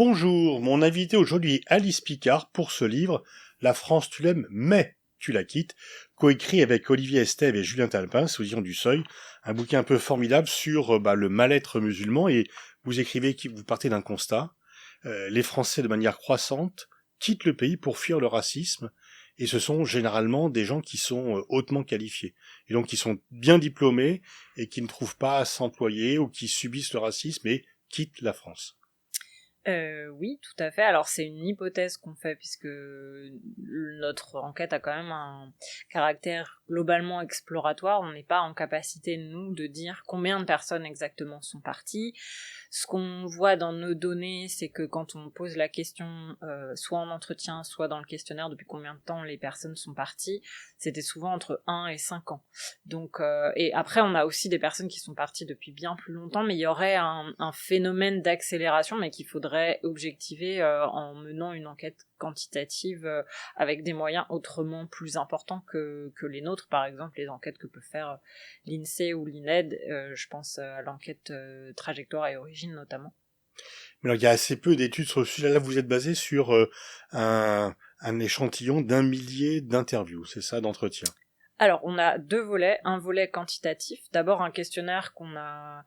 Bonjour, mon invité aujourd'hui est Alice Picard pour ce livre « La France tu l'aimes, mais tu la quittes », coécrit avec Olivier Estève et Julien Talpin, sous Éditions du Seuil, un bouquin un peu formidable sur le mal-être musulman, et vous écrivez que vous partez d'un constat. Les Français, de manière croissante, quittent le pays pour fuir le racisme, et ce sont généralement des gens qui sont hautement qualifiés, et donc qui sont bien diplômés, et qui ne trouvent pas à s'employer, ou qui subissent le racisme et quittent la France. Oui, tout à fait. Alors c'est une hypothèse qu'on fait puisque notre enquête a quand même un caractère globalement exploratoire. On n'est pas en capacité, nous, de dire combien de personnes exactement sont parties. Ce qu'on voit dans nos données, c'est que quand on pose la question, soit en entretien, soit dans le questionnaire, depuis combien de temps les personnes sont parties, c'était souvent entre 1 et 5 ans. Donc, et après, on a aussi des personnes qui sont parties depuis bien plus longtemps, mais il y aurait un phénomène d'accélération, mais qu'il faudrait objectiver en menant une enquête quantitative avec des moyens autrement plus importants que les nôtres, par exemple les enquêtes que peut faire l'INSEE ou l'INED, je pense à l'enquête trajectoire et origine notamment. Mais alors, il y a assez peu d'études sur le sujet. Là, vous êtes basé sur un échantillon d'1 millier d'interviews, c'est ça, d'entretiens? Alors, on a deux volets. Un volet quantitatif. D'abord, un questionnaire qu'on a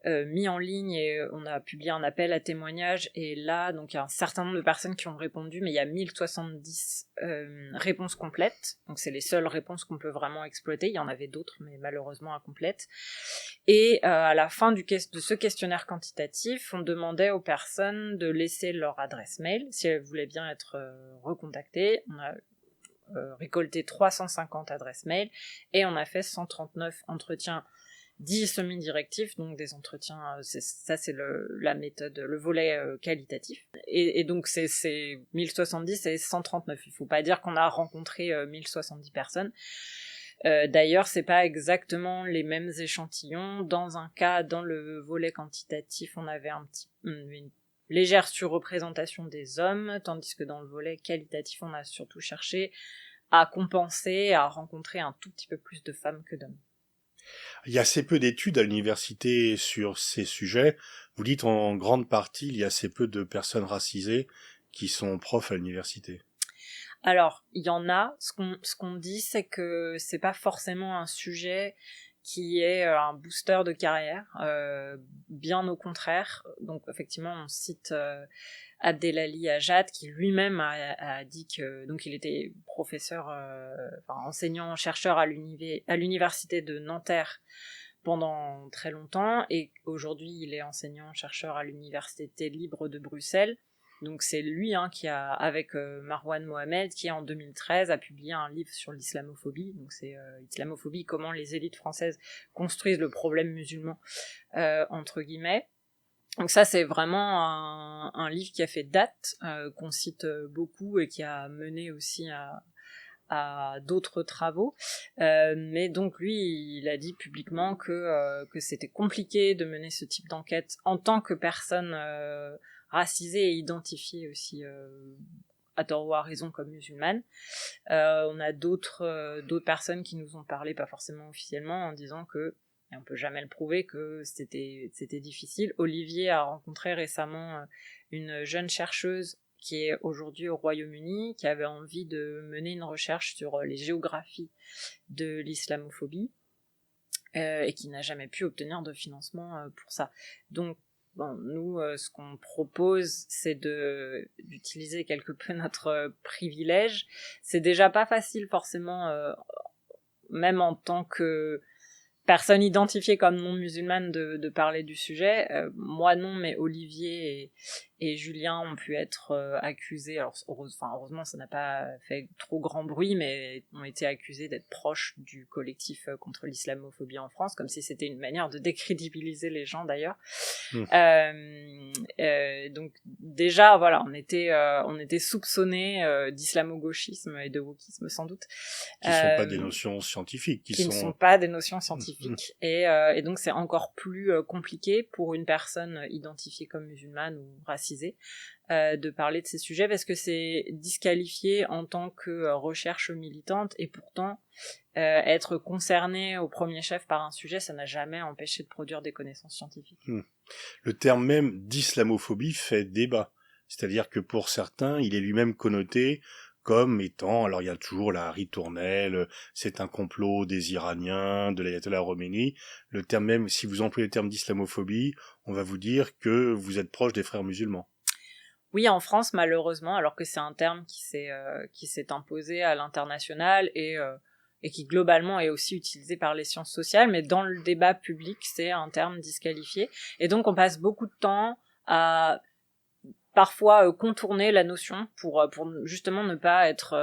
mis en ligne et on a publié un appel à témoignages. Et là, donc, il y a un certain nombre de personnes qui ont répondu, mais il y a 1070 réponses complètes. Donc, c'est les seules réponses qu'on peut vraiment exploiter. Il y en avait d'autres, mais malheureusement incomplètes. Et à la fin de ce questionnaire quantitatif, on demandait aux personnes de laisser leur adresse mail si elles voulaient bien être recontactées. On a récolté 350 adresses mail et on a fait 139 entretiens dits semi-directifs, donc des entretiens, ça c'est la méthode, le volet qualitatif. Et donc c'est 1070 et 139. Il faut pas dire qu'on a rencontré 1070 personnes. D'ailleurs, c'est pas exactement les mêmes échantillons. Dans un cas, dans le volet quantitatif, on avait une légère surreprésentation des hommes, tandis que dans le volet qualitatif, on a surtout cherché à compenser, à rencontrer un tout petit peu plus de femmes que d'hommes. Il y a assez peu d'études à l'université sur ces sujets. Vous dites en grande partie, il y a assez peu de personnes racisées qui sont profs à l'université. Alors, il y en a. Ce qu'on dit, c'est que c'est pas forcément un sujet qui est un booster de carrière, bien au contraire. Donc effectivement, on cite Abdelali Ajad, qui lui-même a dit que donc il était professeur, enseignant-chercheur à l'université de Nanterre pendant très longtemps, et aujourd'hui il est enseignant-chercheur à l'université libre de Bruxelles. Donc c'est lui qui a, avec Marwan Mohamed, qui en 2013 a publié un livre sur l'islamophobie. Donc c'est Islamophobie, comment les élites françaises construisent le problème musulman, entre guillemets. Donc ça c'est vraiment un livre qui a fait date, qu'on cite beaucoup et qui a mené aussi à d'autres travaux, mais donc lui il a dit publiquement que c'était compliqué de mener ce type d'enquête en tant que personne racisée et identifiée aussi à tort ou à raison comme musulmane. On a d'autres personnes qui nous ont parlé, pas forcément officiellement, en disant que, et on peut jamais le prouver, que c'était difficile. Olivier a rencontré récemment une jeune chercheuse qui est aujourd'hui au Royaume-Uni, qui avait envie de mener une recherche sur les géographies de l'islamophobie, et qui n'a jamais pu obtenir de financement pour ça. Donc, bon, nous, ce qu'on propose, c'est d'utiliser quelque peu notre privilège. C'est déjà pas facile forcément, même en tant que personne identifiée comme non musulmane, de parler du sujet. Moi non, mais Olivier et Julien ont pu être accusés, alors heureusement ça n'a pas fait trop grand bruit, mais ont été accusés d'être proches du collectif contre l'islamophobie en France, comme si c'était une manière de décrédibiliser les gens d'ailleurs. Donc déjà voilà, on était soupçonnés d'islamo-gauchisme et de wokisme sans doute, Qui sont pas des notions scientifiques, qui ne sont pas des notions scientifiques. Et donc c'est encore plus compliqué pour une personne identifiée comme musulmane ou racisée de parler de ces sujets, parce que c'est disqualifié en tant que recherche militante, et pourtant être concerné au premier chef par un sujet, ça n'a jamais empêché de produire des connaissances scientifiques. Le terme même d'islamophobie fait débat. C'est-à-dire que pour certains, il est lui-même connoté comme étant, alors il y a toujours la ritournelle, c'est un complot des Iraniens, de l'ayatollah Khomeini. Le terme même, si vous employez le terme d'islamophobie, on va vous dire que vous êtes proche des frères musulmans. Oui, en France, malheureusement, alors que c'est un terme qui s'est imposé à l'international et qui globalement est aussi utilisé par les sciences sociales, mais dans le débat public, c'est un terme disqualifié. Et donc, on passe beaucoup de temps à parfois contourner la notion pour justement ne pas être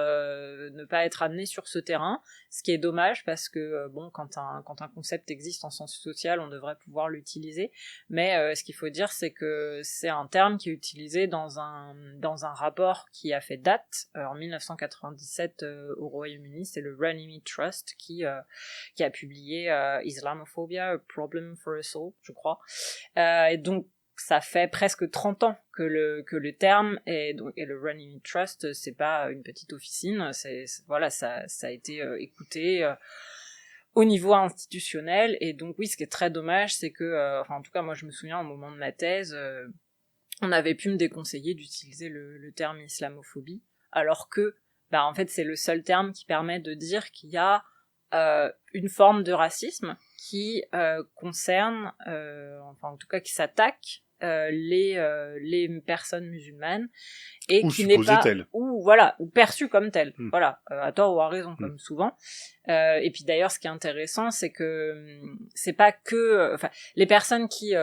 amené sur ce terrain, ce qui est dommage parce que bon, quand un concept existe en sciences sociales, on devrait pouvoir l'utiliser, mais ce qu'il faut dire, c'est que c'est un terme qui est utilisé dans un rapport qui a fait date en 1997 au Royaume-Uni. C'est le Runnymede Trust qui a publié Islamophobia, a Problem for Us All, je crois, et donc ça fait presque 30 ans que le terme et le Runnymede Trust, c'est pas une petite officine, voilà, ça a été écouté au niveau institutionnel. Et donc oui, ce qui est très dommage, c'est que enfin en tout cas moi je me souviens au moment de ma thèse, on avait pu me déconseiller d'utiliser le terme islamophobie, alors que bah en fait c'est le seul terme qui permet de dire qu'il y a une forme de racisme qui concerne, enfin en tout cas qui s'attaque les personnes musulmanes et Ou qui n'est pas supposait-elle. ou perçue comme telle, voilà, à tort ou à raison comme souvent. Et puis d'ailleurs ce qui est intéressant, c'est que c'est pas que enfin les personnes qui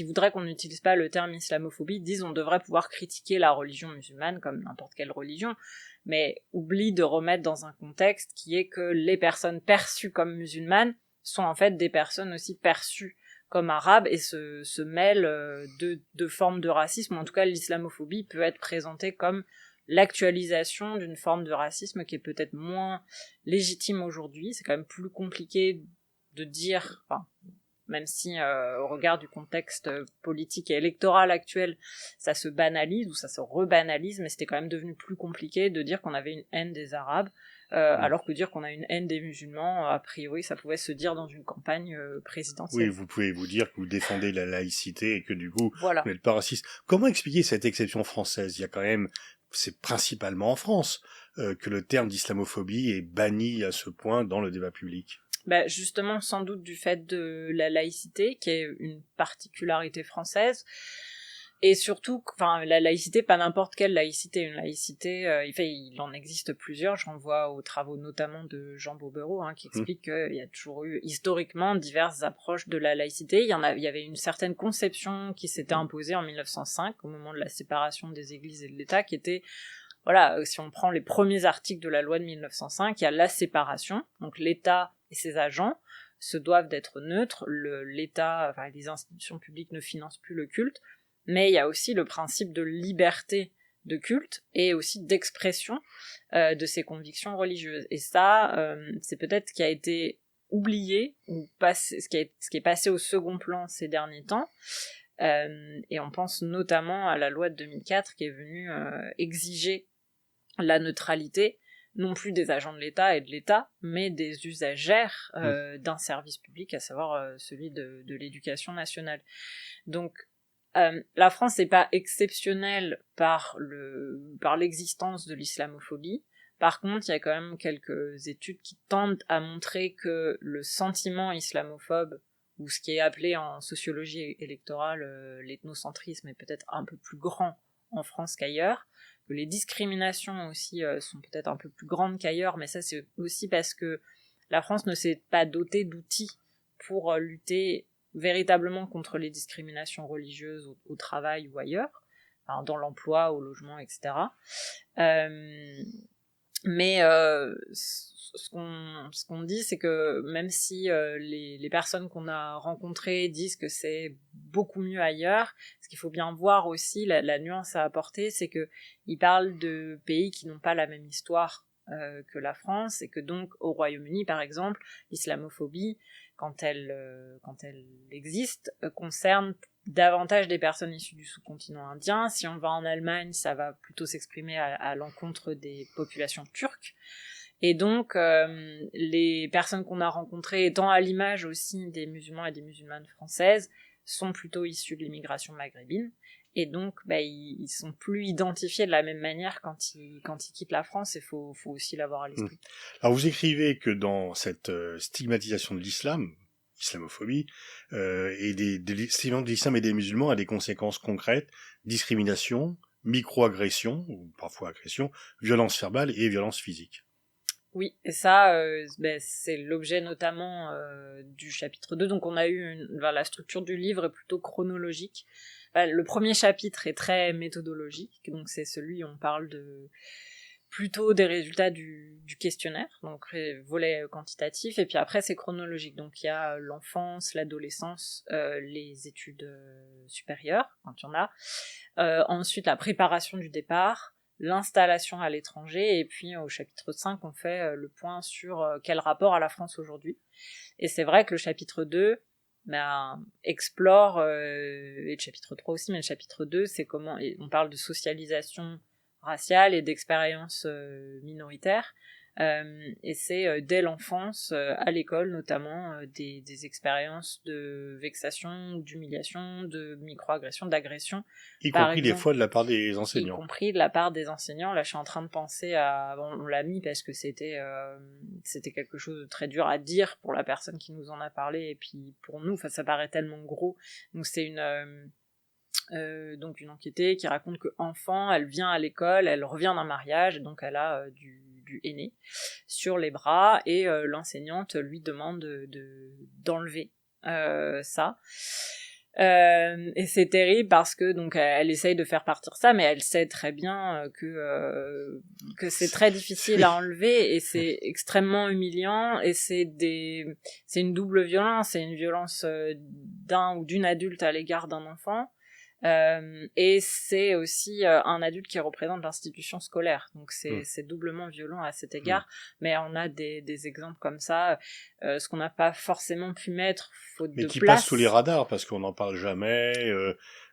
voudraient qu'on n'utilise pas le terme islamophobie disent on devrait pouvoir critiquer la religion musulmane comme n'importe quelle religion, mais oublient de remettre dans un contexte qui est que les personnes perçues comme musulmanes sont en fait des personnes aussi perçues comme arabes et se mêlent de formes de racisme. En tout cas, l'islamophobie peut être présentée comme l'actualisation d'une forme de racisme qui est peut-être moins légitime aujourd'hui. C'est quand même plus compliqué de dire, enfin, même si au regard du contexte politique et électoral actuel, ça se banalise ou ça se rebanalise, mais c'était quand même devenu plus compliqué de dire qu'on avait une haine des Arabes, alors que dire qu'on a une haine des musulmans, a priori, ça pouvait se dire dans une campagne présidentielle. Oui, vous pouvez vous dire que vous défendez la laïcité et que du coup, Voilà. vous n'êtes pas raciste. Comment expliquer cette exception française? Il y a quand même, c'est principalement en France que le terme d'islamophobie est banni à ce point dans le débat public. Bah justement, sans doute du fait de la laïcité, qui est une particularité française, et surtout, enfin, la laïcité, pas n'importe quelle laïcité, une laïcité, il en existe plusieurs, je renvoie aux travaux notamment de Jean Bobero, qui explique qu'il y a toujours eu, historiquement, diverses approches de la laïcité. Il y avait une certaine conception qui s'était imposée en 1905, au moment de la séparation des églises et de l'État, qui était, voilà, si on prend les premiers articles de la loi de 1905, il y a la séparation, donc l'État et ses agents se doivent d'être neutres, l'État, enfin les institutions publiques ne financent plus le culte, mais il y a aussi le principe de liberté de culte et aussi d'expression de ses convictions religieuses. Et ça, c'est peut-être ce qui a été oublié, ou ce qui est passé au second plan ces derniers temps, et on pense notamment à la loi de 2004 qui est venue exiger la neutralité, non plus des agents de l'État et de l'État, mais des usagères d'un service public, à savoir celui de l'éducation nationale. Donc, la France n'est pas exceptionnelle par l'existence de l'islamophobie. Par contre, il y a quand même quelques études qui tendent à montrer que le sentiment islamophobe, ou ce qui est appelé en sociologie électorale l'ethnocentrisme, est peut-être un peu plus grand en France qu'ailleurs, que les discriminations aussi sont peut-être un peu plus grandes qu'ailleurs, mais ça c'est aussi parce que la France ne s'est pas dotée d'outils pour lutter véritablement contre les discriminations religieuses au travail ou ailleurs, enfin, dans l'emploi, au logement, etc. Mais ce qu'on dit, c'est que même si les personnes qu'on a rencontrées disent que c'est beaucoup mieux ailleurs, ce qu'il faut bien voir aussi, la nuance à apporter, c'est que ils parlent de pays qui n'ont pas la même histoire que la France, et que donc au Royaume-Uni, par exemple, l'islamophobie, quand elle existe, concerne davantage des personnes issues du sous-continent indien. Si on va en Allemagne, ça va plutôt s'exprimer à l'encontre des populations turques. Et donc, les personnes qu'on a rencontrées, étant à l'image aussi des musulmans et des musulmanes françaises, sont plutôt issues de l'immigration maghrébine. Et donc, ils sont plus identifiés de la même manière quand ils quittent la France. Il faut aussi l'avoir à l'esprit. Alors vous écrivez que dans cette stigmatisation de l'islam, islamophobie, et des stigmatisation de l'islam et des musulmans a des conséquences concrètes: discrimination, micro-agression, ou parfois agression, violence verbale et violence physique. Oui, et ça, c'est l'objet notamment du chapitre 2. Donc on a eu la structure du livre est plutôt chronologique. Le premier chapitre est très méthodologique, donc c'est celui où on parle plutôt des résultats du questionnaire, donc volet quantitatif, et puis après c'est chronologique. Donc il y a l'enfance, l'adolescence, les études supérieures, quand il y en a. Ensuite la préparation du départ, l'installation à l'étranger, et puis au chapitre 5, on fait le point sur quel rapport à la France aujourd'hui. Et c'est vrai que le chapitre 2 explore, et le chapitre 3 aussi, mais le chapitre 2, c'est comment, et on parle de socialisation raciale et d'expériences minoritaires. Et c'est dès l'enfance, à l'école notamment, des expériences de vexation, d'humiliation, de microagression, d'agression. Y compris des fois de la part des Y enseignants. compris de la part des enseignants. Là, je suis en train de penser à... Bon, on l'a mis parce que c'était quelque chose de très dur à dire pour la personne qui nous en a parlé, et puis pour nous, ça paraît tellement gros. Donc c'est donc une enquêtée qui raconte que enfant, elle vient à l'école, elle revient d'un mariage, donc elle a du aîné sur les bras, et l'enseignante lui demande d'enlever ça. Et c'est terrible parce que donc elle essaye de faire partir ça, mais elle sait très bien que c'est très difficile à enlever, et c'est extrêmement humiliant, et c'est une double violence. C'est une violence d'un ou d'une adulte à l'égard d'un enfant. Et c'est aussi un adulte qui représente l'institution scolaire, donc c'est doublement violent à cet égard. Mais on a des exemples comme ça, ce qu'on n'a pas forcément pu mettre faute de place. Mais qui passent sous les radars parce qu'on n'en parle jamais.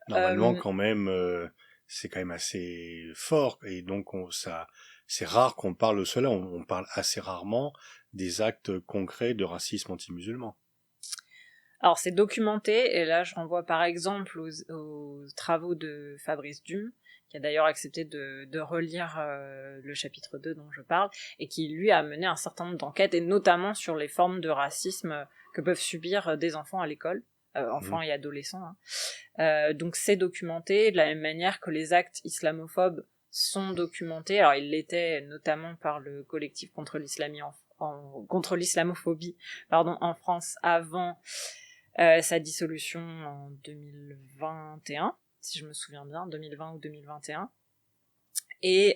Normalement, quand même, c'est quand même assez fort, et donc c'est rare qu'on parle de cela. On parle assez rarement des actes concrets de racisme anti-musulman. Alors c'est documenté, et là je renvoie par exemple aux travaux de Fabrice Dume, qui a d'ailleurs accepté de relire le chapitre 2 dont je parle, et qui lui a mené un certain nombre d'enquêtes, et notamment sur les formes de racisme que peuvent subir des enfants à l'école, enfants et adolescents. Donc c'est documenté, de la même manière que les actes islamophobes sont documentés. Alors ils l'étaient notamment par le collectif contre l'islamophobie en France avant sa dissolution en 2021, si je me souviens bien, 2020 ou 2021, et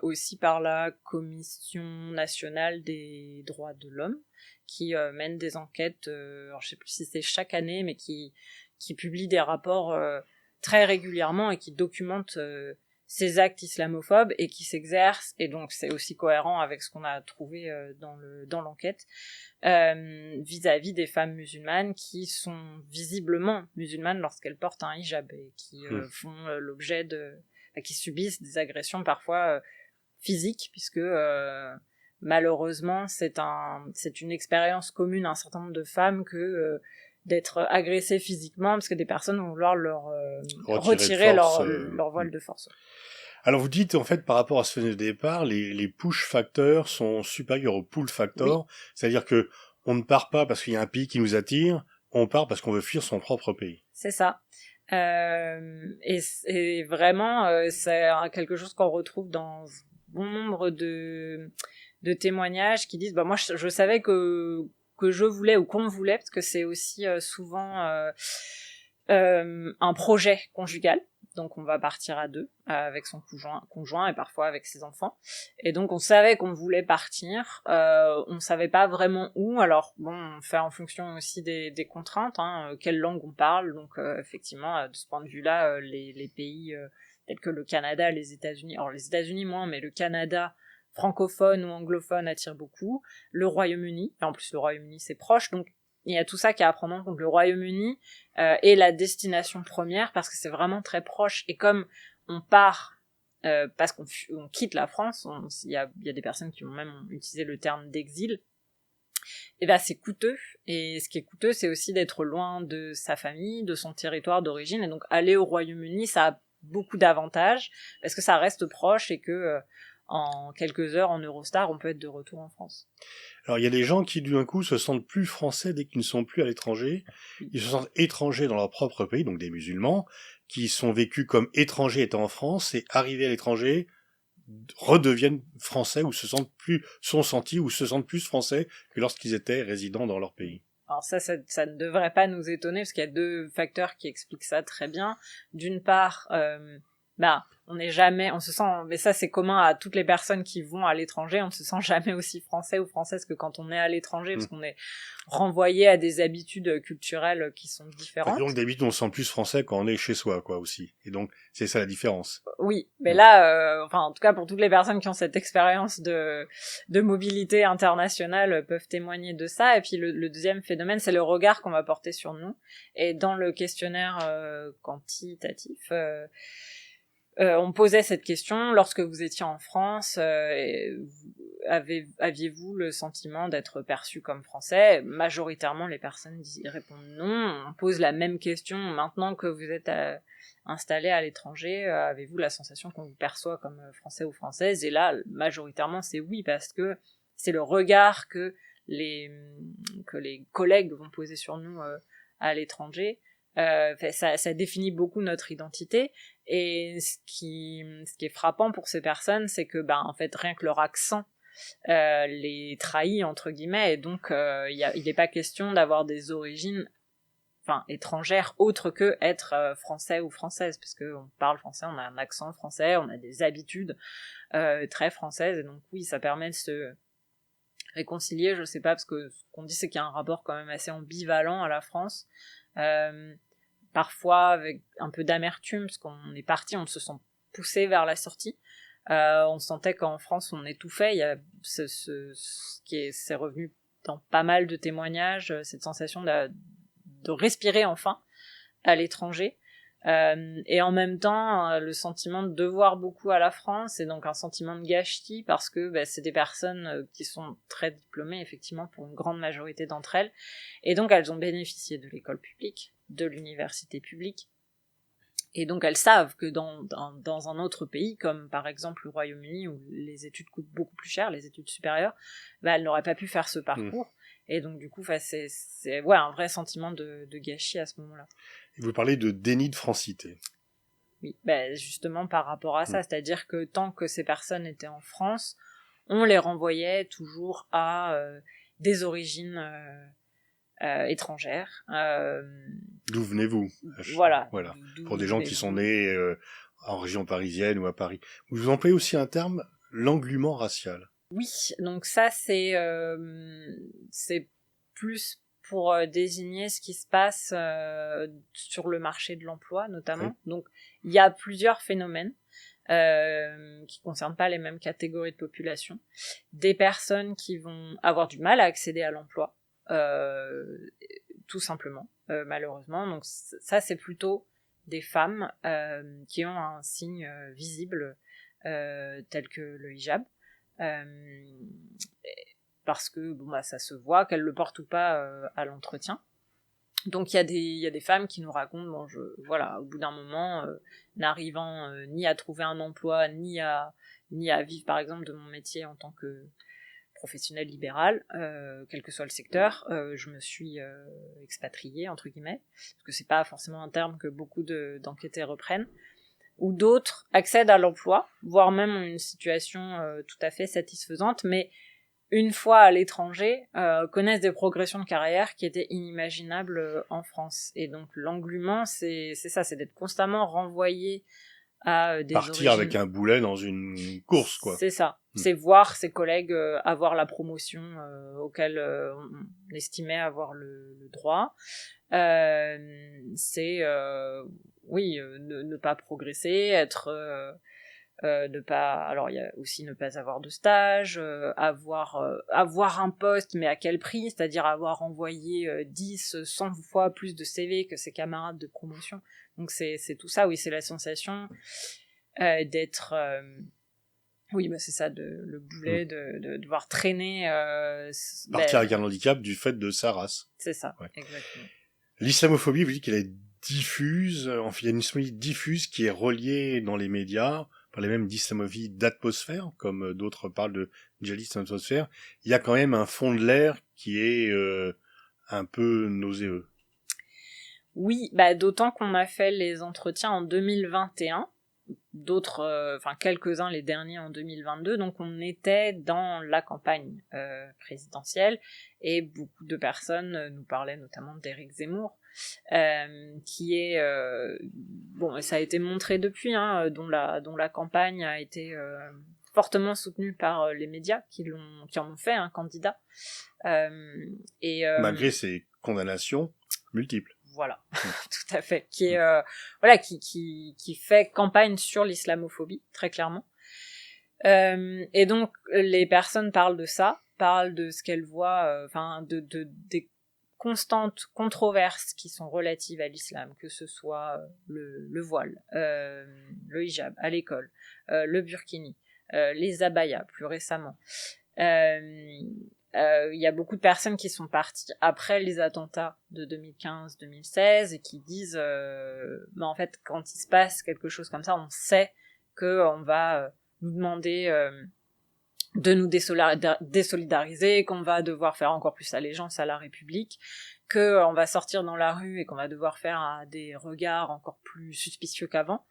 aussi par la Commission nationale des droits de l'homme, qui mène des enquêtes, alors je sais plus si c'est chaque année, mais qui publie des rapports très régulièrement, et qui documente ces actes islamophobes, et qui s'exercent, et donc c'est aussi cohérent avec ce qu'on a trouvé dans l'enquête, vis-à-vis des femmes musulmanes qui sont visiblement musulmanes lorsqu'elles portent un hijab, et qui font l'objet qui subissent des agressions parfois physiques, puisque malheureusement c'est une expérience commune à un certain nombre de femmes que d'être agressées physiquement, parce que des personnes vont vouloir leur retirer leur voile de force. Alors vous dites, en fait, par rapport à ce phénomène de départ, les push factors sont supérieurs aux pull factors, oui. C'est-à-dire que on ne part pas parce qu'il y a un pays qui nous attire, on part parce qu'on veut fuir son propre pays. C'est ça. Et vraiment, c'est quelque chose qu'on retrouve dans bon nombre de témoignages qui disent, moi je savais que je voulais, ou qu'on voulait, parce que c'est aussi souvent un projet conjugal. Donc on va partir à deux, avec son conjoint et parfois avec ses enfants. Et donc on savait qu'on voulait partir, on savait pas vraiment où. Alors bon, on fait en fonction aussi des contraintes, quelle langue on parle. Donc effectivement, de ce point de vue-là, les pays tels que le Canada, les États-Unis, alors les États-Unis moins, mais le Canada francophone ou anglophone attire beaucoup. Le Royaume-Uni, et en plus le Royaume-Uni c'est proche, donc il y a tout ça qui est à prendre en compte. Le Royaume-Uni est la destination première parce que c'est vraiment très proche, et comme on part parce qu'on quitte la France, il y a des personnes qui ont même utilisé le terme d'exil, Et ben c'est coûteux, et ce qui est coûteux, c'est aussi d'être loin de sa famille, de son territoire d'origine, et donc aller au Royaume-Uni, ça a beaucoup d'avantages, parce que ça reste proche, et que en quelques heures en Eurostar, on peut être de retour en France. Alors il y a des gens qui d'un coup se sentent plus français dès qu'ils ne sont plus à l'étranger, ils se sentent étrangers dans leur propre pays, donc des musulmans, qui sont vécus comme étrangers étant en France, et arrivés à l'étranger, redeviennent français ou sont sentis ou se sentent plus français que lorsqu'ils étaient résidents dans leur pays. Alors ça ne devrait pas nous étonner, parce qu'il y a deux facteurs qui expliquent ça très bien. D'une part, on se sent, mais ça c'est commun à toutes les personnes qui vont à l'étranger, on ne se sent jamais aussi français ou française que quand on est à l'étranger, parce qu'on est renvoyé à des habitudes culturelles qui sont différentes. Donc d'habitude on se sent plus français quand on est chez soi, quoi, aussi. Et donc c'est ça la différence. Oui, mais là, en tout cas pour toutes les personnes qui ont cette expérience de mobilité internationale peuvent témoigner de ça. Et puis le deuxième phénomène, c'est le regard qu'on va porter sur nous. Et dans le questionnaire quantitatif, on posait cette question: lorsque vous étiez en France, aviez-vous le sentiment d'être perçu comme français? Majoritairement, les personnes répondent non. On pose la même question: maintenant que vous êtes installé à l'étranger, avez-vous la sensation qu'on vous perçoit comme français ou française? Et là, majoritairement, c'est oui, parce que c'est le regard que les collègues vont poser sur nous à l'étranger. Ça définit beaucoup notre identité, et ce qui est frappant pour ces personnes, c'est que en fait rien que leur accent les trahit entre guillemets, et donc il n'est pas question d'avoir des origines étrangères autres que être français ou française, parce que on parle français, on a un accent français, on a des habitudes très françaises, et donc oui, ça permet de se réconcilier. Je sais pas, parce que ce qu'on dit, c'est qu'il y a un rapport quand même assez ambivalent à la France, parfois avec un peu d'amertume, parce qu'on est parti, on se sent poussé vers la sortie. On sentait qu'en France on étouffait. Il y a c'est revenu dans pas mal de témoignages, cette sensation de respirer enfin à l'étranger, et en même temps le sentiment de devoir beaucoup à la France, et donc un sentiment de gâchis, parce que c'est des personnes qui sont très diplômées, effectivement, pour une grande majorité d'entre elles, et donc elles ont bénéficié de l'école publique, de l'université publique, et donc elles savent que dans un autre pays, comme par exemple le Royaume-Uni, où les études coûtent beaucoup plus cher, les études supérieures, elles n'auraient pas pu faire ce parcours. Et donc du coup, c'est un vrai sentiment de gâchis à ce moment-là. Et vous parlez de déni de francité. Oui, justement par rapport à ça, c'est-à-dire que tant que ces personnes étaient en France, on les renvoyait toujours à des origines étrangères. D'où venez-vous? Voilà. Pour des gens qui sont nés en région parisienne ou à Paris. Vous employez aussi un terme, l'englument racial. Oui, donc ça c'est plus pour désigner ce qui se passe sur le marché de l'emploi notamment. Oui. Donc il y a plusieurs phénomènes qui concernent pas les mêmes catégories de population. Des personnes qui vont avoir du mal à accéder à l'emploi, tout simplement, malheureusement. Donc ça c'est plutôt des femmes qui ont un signe visible tel que le hijab. Parce que ça se voit qu'elles le portent ou pas à l'entretien. Donc il y a des femmes qui nous racontent, au bout d'un moment, n'arrivant ni à trouver un emploi, ni à vivre par exemple de mon métier en tant que professionnelle libérale, quel que soit le secteur, je me suis expatriée entre guillemets, parce que c'est pas forcément un terme que beaucoup d'enquêtés reprennent. Ou d'autres accèdent à l'emploi, voire même ont une situation tout à fait satisfaisante, mais une fois à l'étranger, connaissent des progressions de carrière qui étaient inimaginables en France. Et donc l'englument, c'est ça, c'est d'être constamment renvoyé à des origines. Partir avec un boulet dans une course, quoi. C'est ça. C'est voir ses collègues avoir la promotion auquel on estimait avoir le droit. C'est ne pas progresser, être alors il y a aussi ne pas avoir de stage, avoir un poste, mais à quel prix, c'est-à-dire avoir envoyé 10, 100 fois plus de CV que ses camarades de promotion. Donc c'est tout ça, oui, c'est la sensation d'être Oui, bah c'est ça, le boulet de devoir traîner. Partir avec un handicap du fait de sa race. C'est ça, ouais. exactement. L'islamophobie, vous dites qu'elle est diffuse, enfin, il y a une islamophobie diffuse qui est reliée dans les médias, on parlait même d'islamophobie d'atmosphère, comme d'autres parlent de djihadistes en atmosphère. Il y a quand même un fond de l'air qui est un peu nauséeux. Oui, bah d'autant qu'on a fait les entretiens en 2021, d'autres, quelques-uns les derniers en 2022, donc on était dans la campagne présidentielle et beaucoup de personnes nous parlaient notamment d'Éric Zemmour, qui est bon, ça a été montré depuis, dont la campagne a été fortement soutenue par les médias qui en ont fait un candidat. Malgré ses condamnations multiples. Voilà, tout à fait. Qui est qui fait campagne sur l'islamophobie, très clairement. Et donc les personnes parlent de ça, parlent de ce qu'elles voient, des constantes controverses qui sont relatives à l'islam, que ce soit le voile, le hijab à l'école, le burkini, les abayas plus récemment. Il y a beaucoup de personnes qui sont parties après les attentats de 2015-2016 et qui disent en fait quand il se passe quelque chose comme ça, on sait que on va nous demander de nous désolidariser, qu'on va devoir faire encore plus allégeance à la République, que on va sortir dans la rue et qu'on va devoir faire des regards encore plus suspicieux qu'avant.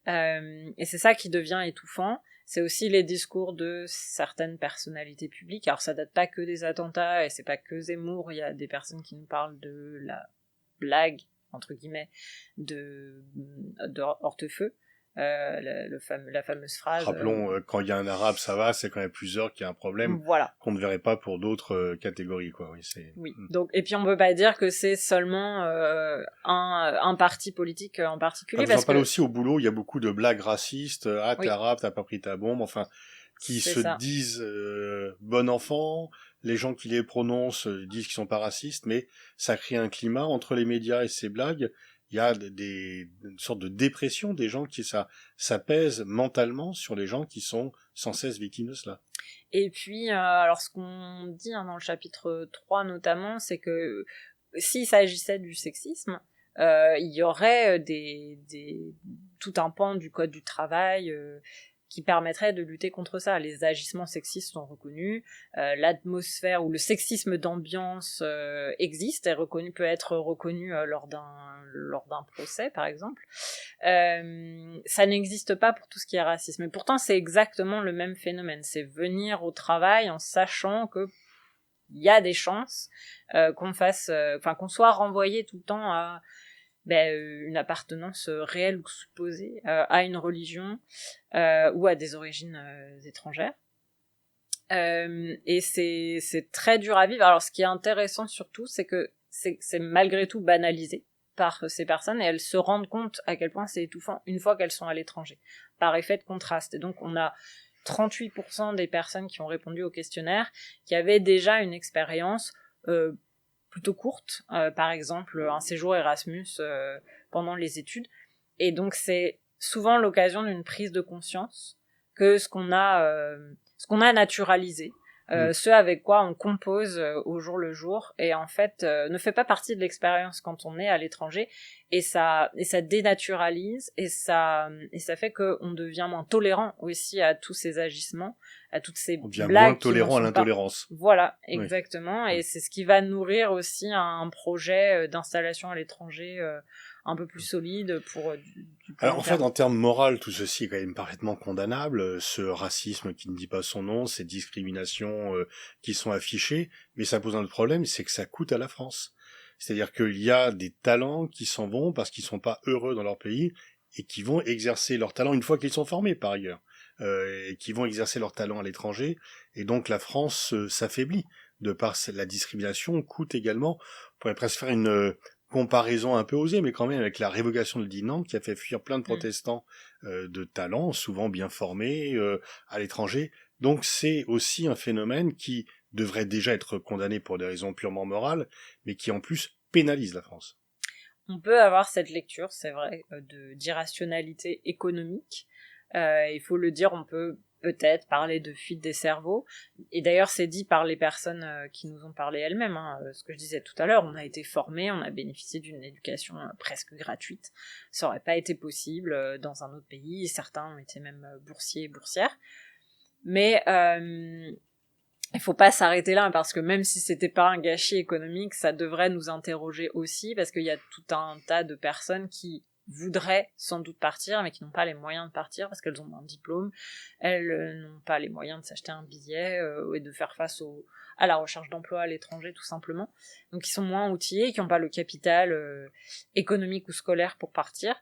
Et c'est ça qui devient étouffant. C'est aussi les discours de certaines personnalités publiques. Alors ça date pas que des attentats et c'est pas que Zemmour. Il y a des personnes qui nous parlent de la blague entre guillemets de Hortefeux, la fameuse phrase. Rappelons, quand il y a un arabe, ça va, c'est quand il y a plusieurs qu'il y a un problème. Voilà. Qu'on ne verrait pas pour d'autres catégories, quoi. Oui, c'est. Oui. Donc, et puis on peut pas dire que c'est seulement un parti politique en particulier. Enfin, vous en parlez aussi au boulot, il y a beaucoup de blagues racistes. Ah, t'es arabe, t'as pas pris ta bombe. Enfin, qui se disent bon enfant. Les gens qui les prononcent disent qu'ils sont pas racistes, mais ça crée un climat entre les médias et ces blagues. Il y a une sorte de dépression des gens qui ça pèse mentalement sur les gens qui sont sans cesse victimes de cela. Et puis, alors ce qu'on dit dans le chapitre 3 notamment, c'est que s'il s'agissait du sexisme, il y aurait tout un pan du code du travail qui permettrait de lutter contre ça. Les agissements sexistes sont reconnus, l'atmosphère ou le sexisme d'ambiance existe et peut être reconnu lors d'un procès, par exemple. Ça n'existe pas pour tout ce qui est racisme. Et pourtant, c'est exactement le même phénomène. C'est venir au travail en sachant que il y a des chances qu'on soit renvoyé tout le temps à une appartenance réelle ou supposée à une religion ou à des origines étrangères. Et c'est très dur à vivre. Alors ce qui est intéressant surtout, c'est que c'est malgré tout banalisé par ces personnes et elles se rendent compte à quel point c'est étouffant une fois qu'elles sont à l'étranger, par effet de contraste. Et donc on a 38% des personnes qui ont répondu au questionnaire qui avaient déjà une expérience plutôt courte, par exemple un séjour Erasmus pendant les études. Et donc c'est souvent l'occasion d'une prise de conscience que ce qu'on a naturalisé, ce avec quoi on compose au jour le jour, et en fait ne fait pas partie de l'expérience quand on est à l'étranger, et ça dénaturalise, et ça fait qu'on devient moins tolérant aussi à tous ces agissements, à toutes ces on devient blagues moins tolérant à l'intolérance. Voilà, exactement, oui. Et c'est ce qui va nourrir aussi un projet d'installation à l'étranger un peu plus solide pour du Alors en fait, en termes moraux, tout ceci est quand même parfaitement condamnable, ce racisme qui ne dit pas son nom, ces discriminations qui sont affichées, mais ça pose un autre problème, c'est que ça coûte à la France. C'est-à-dire qu'il y a des talents qui s'en vont parce qu'ils sont pas heureux dans leur pays et qui vont exercer leur talent une fois qu'ils sont formés par ailleurs, et qui vont exercer leur talent à l'étranger, et donc la France s'affaiblit de par la discrimination, coûte également. On pourrait presque faire une comparaison un peu osée, mais quand même avec la révocation de l'édit de Nantes qui a fait fuir plein de protestants de talent, souvent bien formés, à l'étranger. Donc c'est aussi un phénomène qui devrait déjà être condamné pour des raisons purement morales, mais qui en plus pénalise la France. On peut avoir cette lecture, c'est vrai, d'irrationalité économique. Il faut le dire, on peut peut-être parler de fuite des cerveaux. Et d'ailleurs, c'est dit par les personnes qui nous ont parlé elles-mêmes. Hein. Ce que je disais tout à l'heure, on a été formés, on a bénéficié d'une éducation presque gratuite. Ça aurait pas été possible dans un autre pays. Et certains ont été même boursiers et boursières. Mais il faut pas s'arrêter là, parce que même si c'était pas un gâchis économique, ça devrait nous interroger aussi, parce qu'il y a tout un tas de personnes qui voudraient sans doute partir, mais qui n'ont pas les moyens de partir, parce qu'elles ont un diplôme, elles n'ont pas les moyens de s'acheter un billet, et de faire face à la recherche d'emploi à l'étranger, tout simplement. Donc ils sont moins outillés, qui n'ont pas le capital économique ou scolaire pour partir,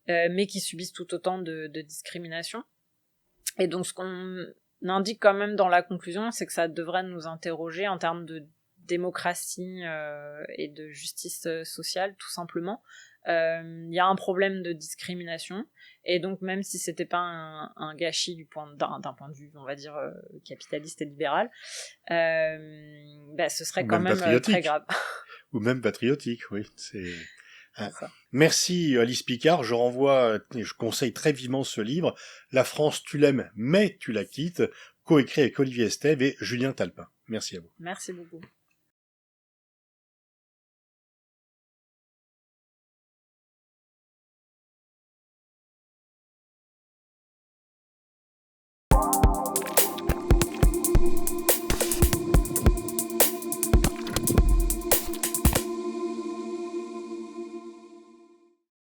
mais qui subissent tout autant de discrimination. Et donc ce qu'on indique quand même dans la conclusion, c'est que ça devrait nous interroger en termes de démocratie et de justice sociale, tout simplement. Il y a un problème de discrimination, et donc même si c'était pas un gâchis d'un point de vue, on va dire, capitaliste et libéral, ce serait quand même très grave. Ou même patriotique, oui. C'est ça. Merci Alice Picard, je conseille très vivement ce livre, La France tu l'aimes mais tu la quittes, coécrit avec Olivier Estève et Julien Talpin. Merci à vous. Merci beaucoup.